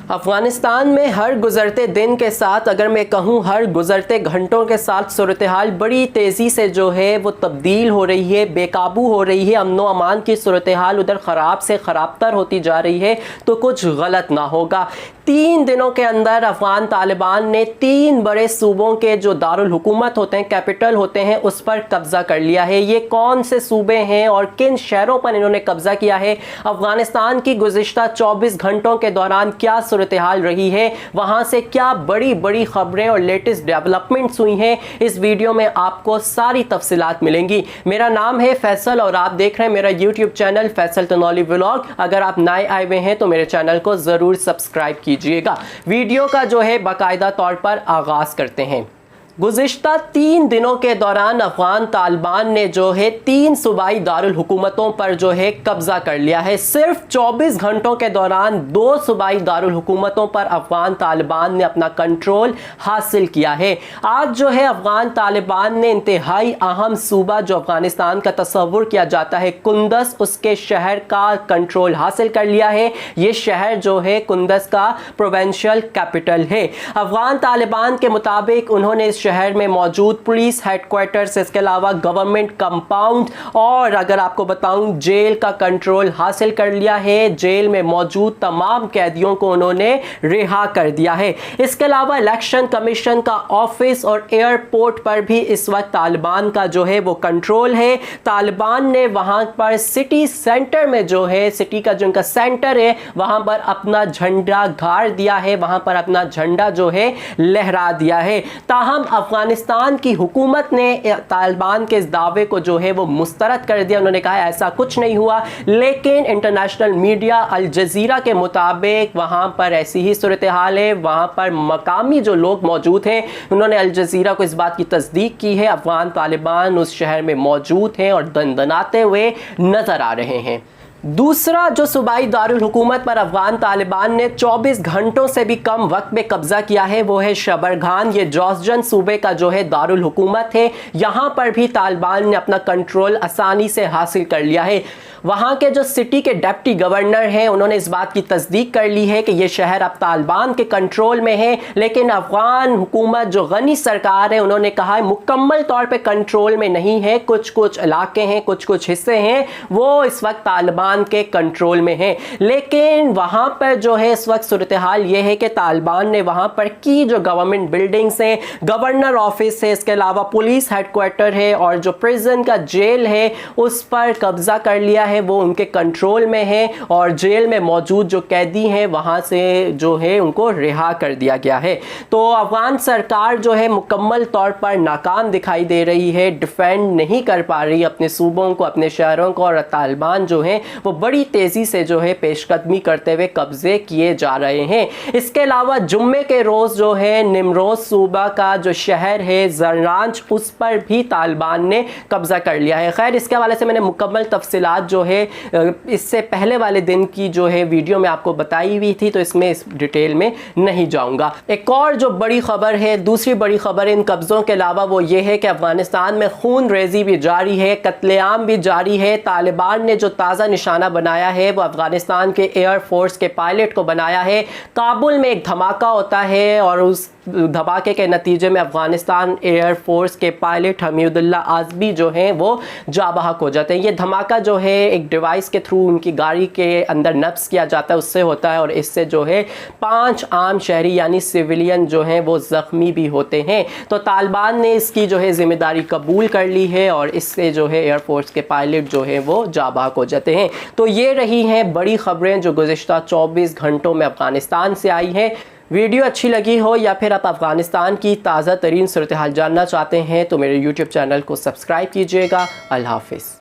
افغانستان میں ہر گزرتے دن کے ساتھ، اگر میں کہوں ہر گزرتے گھنٹوں کے ساتھ، صورتحال بڑی تیزی سے جو ہے وہ تبدیل ہو رہی ہے، بے قابو ہو رہی ہے۔ امن و امان کی صورتحال ادھر خراب سے خراب تر ہوتی جا رہی ہے تو کچھ غلط نہ ہوگا۔ 3 دنوں کے اندر افغان طالبان نے 3 بڑے صوبوں کے جو دارالحکومت ہوتے ہیں، کیپٹل ہوتے ہیں، اس پر قبضہ کر لیا ہے۔ یہ کون سے صوبے ہیں اور کن شہروں پر انہوں نے قبضہ کیا ہے؟ افغانستان کی گزشتہ 24 گھنٹوں کے دوران کیا صورتحال رہی ہے؟ وہاں سے کیا بڑی بڑی خبریں اور لیٹسٹ ڈیولپمنٹس ہوئی ہیں؟ اس ویڈیو میں آپ کو ساری تفصیلات ملیں گی۔ میرا نام ہے فیصل اور آپ دیکھ رہے ہیں میرا YouTube channel Faisal Tanoli vlog. اگر آپ نئے آئے ہوئے ہیں تو میرے چینل کو ضرور سبسکرائب کیجئے گا۔ ویڈیو کا جو ہے باقاعدہ طور پر آغاز کرتے ہیں۔ گزشتہ 3 دنوں کے دوران افغان طالبان نے جو ہے 3 صوبائی دارالحکومتوں پر جو ہے قبضہ کر لیا ہے۔ صرف 24 گھنٹوں کے دوران 2 صوبائی دارالحکومتوں پر افغان طالبان نے اپنا کنٹرول حاصل کیا ہے۔ آج جو ہے افغان طالبان نے انتہائی اہم صوبہ جو افغانستان کا تصور کیا جاتا ہے کندز، اس کے شہر کا کنٹرول حاصل کر لیا ہے۔ یہ شہر جو ہے کندز کا پروونشل کیپٹل ہے۔ افغان طالبان کے مطابق انہوں نے اس شہر میں موجود پولیس ہیڈ کوارٹرز، اس کے علاوہ گورنمنٹ کمپاؤنڈ اور اگر آپ کو بتاؤں جیل کا کنٹرول حاصل کر لیا ہے۔ جیل میں موجود تمام قیدیوں کو انہوں نے رہا کر دیا ہے۔ اس کے علاوہ الیکشن کمیشن کا آفس اور ایئرپورٹ پر بھی اس وقت طالبان کا جو ہے وہ کنٹرول ہے۔ طالبان نے وہاں پر سٹی سینٹر میں جو ہے، سٹی کا جو ان کا سینٹر ہے، وہاں پر اپنا جھنڈا گاڑ دیا ہے، وہاں پر اپنا جھنڈا جو ہے لہرا دیا ہے۔ تاہم افغانستان کی حکومت نے طالبان کے اس دعوے کو جو ہے وہ مسترد کر دیا۔ انہوں نے کہا ایسا کچھ نہیں ہوا، لیکن انٹرنیشنل میڈیا الجزیرہ کے مطابق وہاں پر ایسی ہی صورتحال ہے۔ وہاں پر مقامی جو لوگ موجود ہیں انہوں نے الجزیرہ کو اس بات کی تصدیق کی ہے، افغان طالبان اس شہر میں موجود ہیں اور دندناتے ہوئے نظر آ رہے ہیں۔ دوسرا جو صوبائی دارالحکومت پر افغان طالبان نے 24 گھنٹوں سے بھی کم وقت میں قبضہ کیا ہے وہ ہے شبرغان۔ یہ جوزجن صوبے کا جو ہے دارالحکومت ہے۔ یہاں پر بھی طالبان نے اپنا کنٹرول آسانی سے حاصل کر لیا ہے۔ وہاں کے جو سٹی کے ڈپٹی گورنر ہیں انہوں نے اس بات کی تصدیق کر لی ہے کہ یہ شہر اب طالبان کے کنٹرول میں ہے، لیکن افغان حکومت جو غنی سرکار ہے انہوں نے کہا ہے مکمل طور پہ کنٹرول میں نہیں ہے، کچھ علاقے ہیں، کچھ حصے ہیں وہ اس وقت طالبان کے کنٹرول میں ہیں۔ لیکن وہاں پر جو ہے اس وقت صورتحال یہ ہے کہ طالبان نے وہاں پر کی جو گورنمنٹ بلڈنگز ہیں، گورنر آفس ہے، اس کے علاوہ پولیس ہیڈ کوارٹر ہے اور جو پریزن کا جیل ہے اس پر قبضہ کر لیا ہے، وہ ان کے کنٹرول میں ہے اور جیل میں موجود جو قیدی ہیں وہاں سے جو ہے ان کو رہا کر دیا گیا ہے۔ تو افغان سرکار جو ہے مکمل طور پر ناکام دکھائی دے رہی ہے، ڈیفینڈ نہیں کر پا رہی اپنے صوبوں کو، اپنے شہروں کو، اور طالبان جو ہیں وہ بڑی تیزی سے جو ہے پیش قدمی کرتے ہوئے قبضے کیے جا رہے ہیں۔ اس کے علاوہ جمعے کے روز جو ہے نمروز صوبہ کا جو شہر ہے زرانچ، اس پر بھی طالبان نے قبضہ کر لیا ہے۔ خیر اس کے حوالے سے میں نے مکمل تفصیلات جو ہے اس سے پہلے والے دن کی جو ہے ویڈیو میں آپ کو بتائی ہوئی تھی، تو اس میں اس ڈیٹیل میں نہیں جاؤں گا۔ ایک اور جو بڑی خبر ہے، دوسری بڑی خبر ان قبضوں کے علاوہ وہ یہ ہے کہ افغانستان میں خون ریزی بھی جاری ہے، قتل عام بھی جاری ہے۔ طالبان نے جو تازہ نشانہ بنایا ہے وہ افغانستان کے ایئر فورس کے پائلٹ کو بنایا ہے۔ کابل میں ایک دھماکہ ہوتا ہے اور اس دھماکے کے نتیجے میں افغانستان ایئر فورس کے پائلٹ حمید اللہ آزبی جو ہیں وہ جاں بحق ہو جاتے ہیں۔ یہ دھماکہ جو ہے ایک ڈیوائس کے تھرو ان کی گاڑی کے اندر نفس کیا جاتا ہے، اس سے ہوتا ہے اور اس سے جو ہے 5 عام شہری یعنی سویلین جو ہیں وہ زخمی بھی ہوتے ہیں۔ تو طالبان نے اس کی جو ہے ذمہ داری قبول کر لی ہے اور اس سے جو ہے ایئر فورس کے پائلٹ جو ہیں وہ جاں بحق ہو جاتے ہیں۔ تو یہ رہی ہیں بڑی خبریں جو گزشتہ 24 گھنٹوں میں افغانستان سے آئی ہیں۔ ویڈیو اچھی لگی ہو یا پھر آپ افغانستان کی تازہ ترین صورتحال جاننا چاہتے ہیں تو میرے یوٹیوب چینل کو سبسکرائب کیجیے گا۔ اللہ حافظ۔